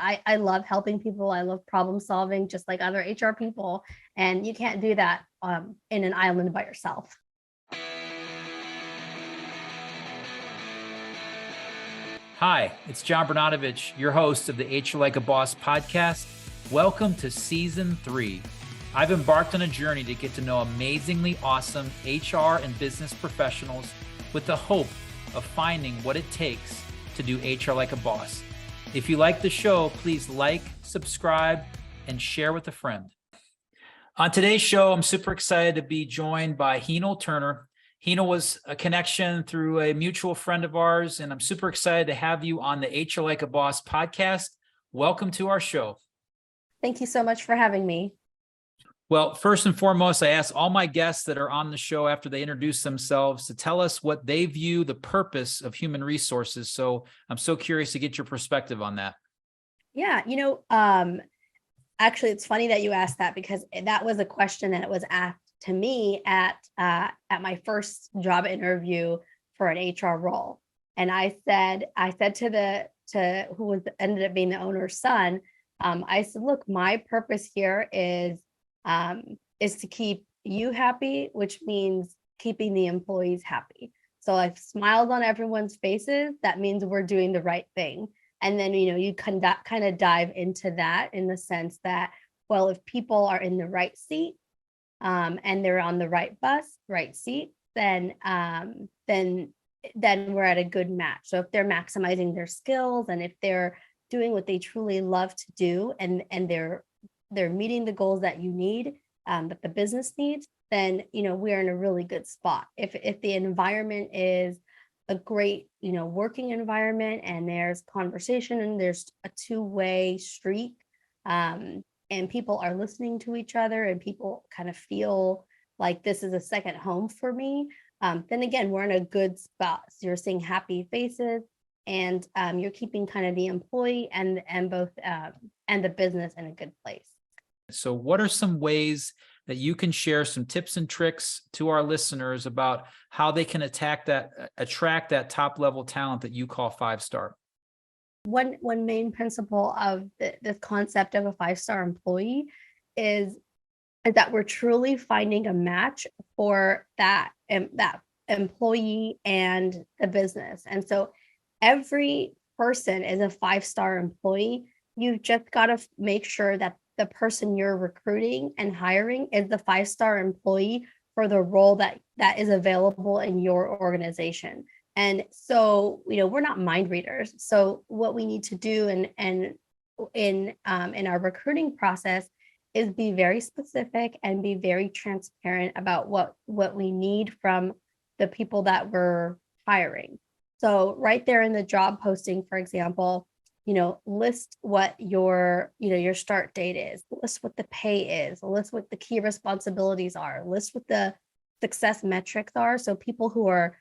I love helping people. I love problem solving, just like other HR people. And you can't do that in an island by yourself. Hi, it's John Bernatovicz, your host of the HR Like a Boss podcast. Welcome to Season 3. I've embarked on a journey to get to know amazingly awesome HR and business professionals with the hope of finding what it takes to do HR like a boss. If you like the show, please like, subscribe, and share with a friend. On today's show, I'm super excited to be joined by Heenle Turner. Heenle was a connection through a mutual friend of ours, and I'm super excited to have you on the HR Like a Boss podcast. Welcome to our show. Thank you so much for having me. Well, first and foremost, I ask all my guests that are on the show after they introduce themselves to tell us what they view the purpose of human resources. So I'm so curious to get your perspective on that. Yeah, actually, it's funny that you asked that, because that was a question that was asked to me at my first job interview for an HR role. And I said to who ended up being the owner's son, I said, look, my purpose here is to keep you happy, which means keeping the employees happy. So I've smiled on everyone's faces. That means we're doing the right thing. And then, you kind of dive into that in the sense that, well, if people are in the right seat, and they're on the right bus, right seat, then we're at a good match. So if they're maximizing their skills, and if they're doing what they truly love to do, and they're meeting the goals that you need, that the business needs, then we're in a really good spot. If the environment is a great working environment, and there's conversation, and there's a two-way street, and people are listening to each other, and people kind of feel like this is a second home for me, then again, we're in a good spot. So you're seeing happy faces, and you're keeping kind of the employee and both and the business in a good place. So what are some ways that you can share some tips and tricks to our listeners about how they can attract that top level talent that you call 5-star? One main principle of the concept of a 5-star employee is that we're truly finding a match for that employee and the business. And so every person is a 5-star employee. You've just got to make sure that the person you're recruiting and hiring is the 5-star employee for the role that is available in your organization. And so, we're not mind readers. So what we need to do in our recruiting process is be very specific and be very transparent about what we need from the people that we're hiring. So right there in the job posting, for example, list what your start date is, list what the pay is, list what the key responsibilities are, list what the success metrics are. So people who are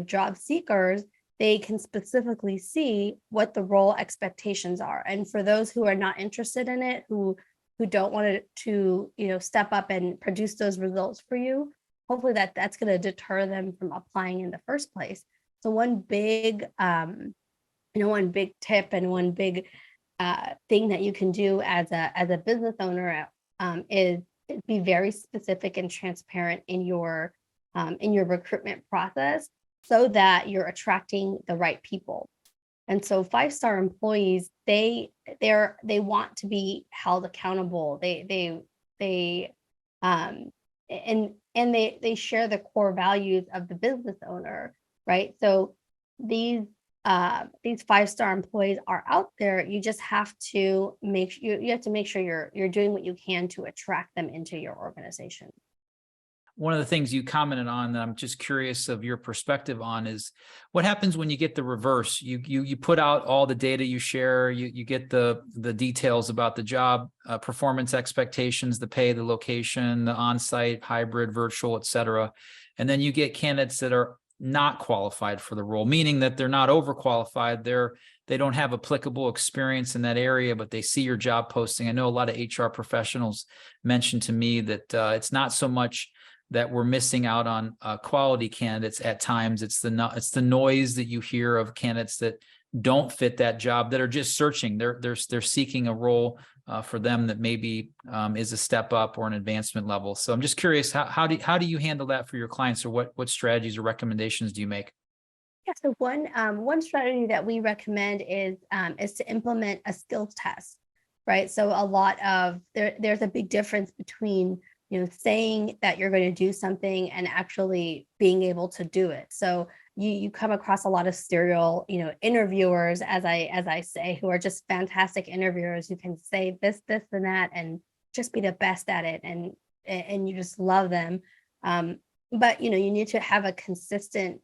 job seekers, they can specifically see what the role expectations are. And for those who are not interested in it, who don't want to step up and produce those results for you, hopefully that's going to deter them from applying in the first place. So one big tip and one big thing that you can do as a business owner is be very specific and transparent in your recruitment process, so that you're attracting the right people. And so 5-star employees, they want to be held accountable. They share the core values of the business owner, right? So these 5-star employees are out there. You just have to make sure you're doing what you can to attract them into your organization. One of the things you commented on that I'm just curious of your perspective on is what happens when you get the reverse. You put out all the data you share, you get the details about the job, performance expectations, the pay, the location, the on-site, hybrid, virtual, et cetera. And then you get candidates that are not qualified for the role, meaning that they're not overqualified. They don't have applicable experience in that area, but they see your job posting. I know a lot of HR professionals mentioned to me that it's not so much that we're missing out on quality candidates at times. It's the noise that you hear of candidates that don't fit that job, that are just searching. They're seeking a role for them that maybe is a step up or an advancement level. So I'm just curious, how do you handle that for your clients, or what strategies or recommendations do you make? Yeah, so one strategy that we recommend is to implement a skills test, right? So a lot of there's a big difference between, saying that you're going to do something and actually being able to do it. So you come across a lot of serial, interviewers, as I say, who are just fantastic interviewers who can say this, and that, and just be the best at it, and you just love them. But you need to have a consistent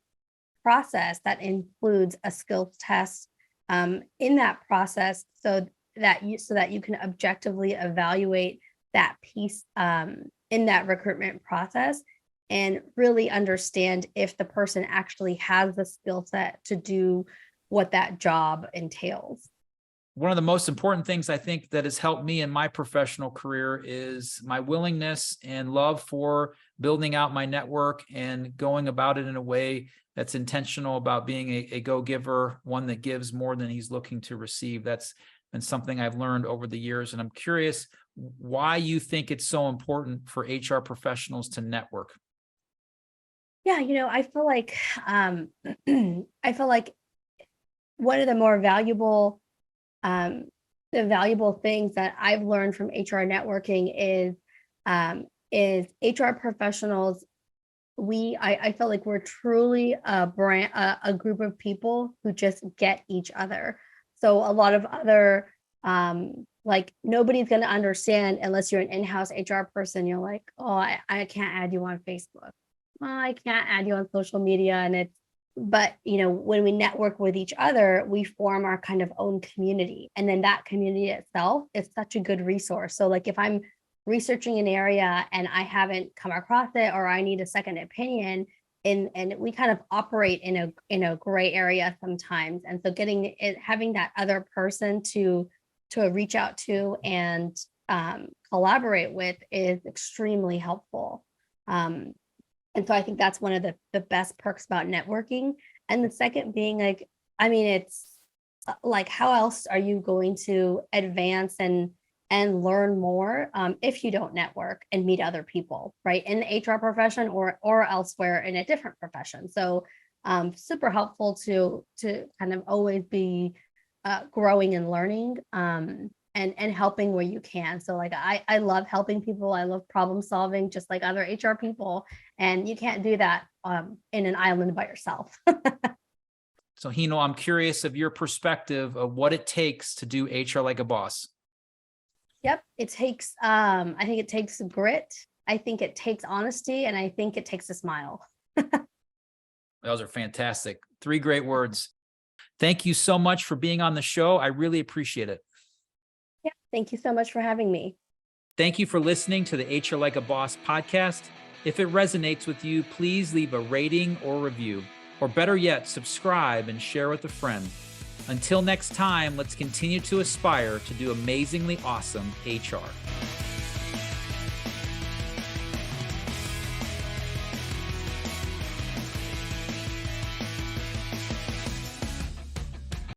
process that includes a skills test in that process, so that you can objectively evaluate that piece in that recruitment process, and really understand if the person actually has the skill set to do what that job entails. One of the most important things I think that has helped me in my professional career is my willingness and love for building out my network and going about it in a way that's intentional about being a go-giver, one that gives more than he's looking to receive. That's been something I've learned over the years. And I'm curious why you think it's so important for HR professionals to network. Yeah, I feel like one of the more valuable things that I've learned from HR networking is HR professionals. I feel like we're truly a group of people who just get each other. So a lot of other, like, nobody's going to understand unless you're an in-house HR person. You're like, oh, I can't add you on Facebook. Oh, I can't add you on social media. But when we network with each other, we form our kind of own community. And then that community itself is such a good resource. So like, if I'm researching an area and I haven't come across it, or I need a second opinion, and we kind of operate in a gray area sometimes. And so having that other person to reach out to and collaborate with is extremely helpful. And so I think that's one of the best perks about networking. And the second being, like, it's like, how else are you going to advance and learn more if you don't network and meet other people, right? In the HR profession or elsewhere in a different profession. So super helpful to kind of always be growing and learning and helping where you can. So like, I love helping people. I love problem solving, just like other HR people. And you can't do that in an island by yourself. So Heenle, I'm curious of your perspective of what it takes to do HR like a boss. Yep. It takes, I think it takes grit. I think it takes honesty, and I think it takes a smile. Those are fantastic. 3 great words. Thank you so much for being on the show. I really appreciate it. Yeah. Thank you so much for having me. Thank you for listening to the HR Like a Boss podcast. If it resonates with you, please leave a rating or review, or better yet, subscribe and share with a friend. Until next time, let's continue to aspire to do amazingly awesome HR.